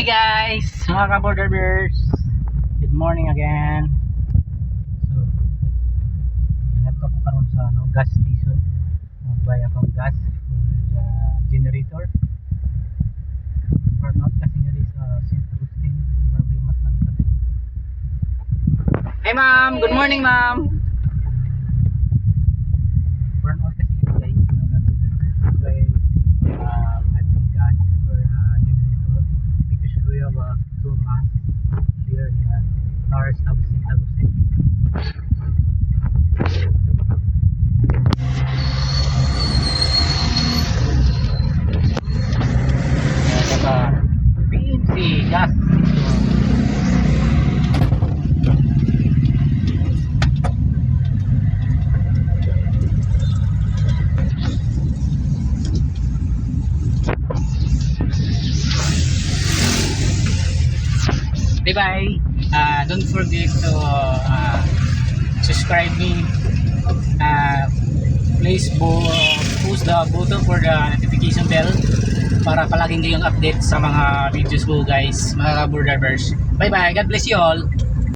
guys, mga ka-borderers. Good morning again. So, ingat ko karon sa gas station. Magbay akong gas for the generator. Burn out kasi nga sa St. Agustin. Problema lang sa din. Hey ma'am, good morning ma'am. Burn out kasi nga guys, mga ka-borderers. That's why adding gas for generator because we have two mass here in North Agustin, Agustin. PNC gas station. Bye bye. Don't forget to subscribe me. Please push the button for the notification bell para palaging kayong update sa mga videos ko guys, mga ka-borderers. Bye bye. God bless you all.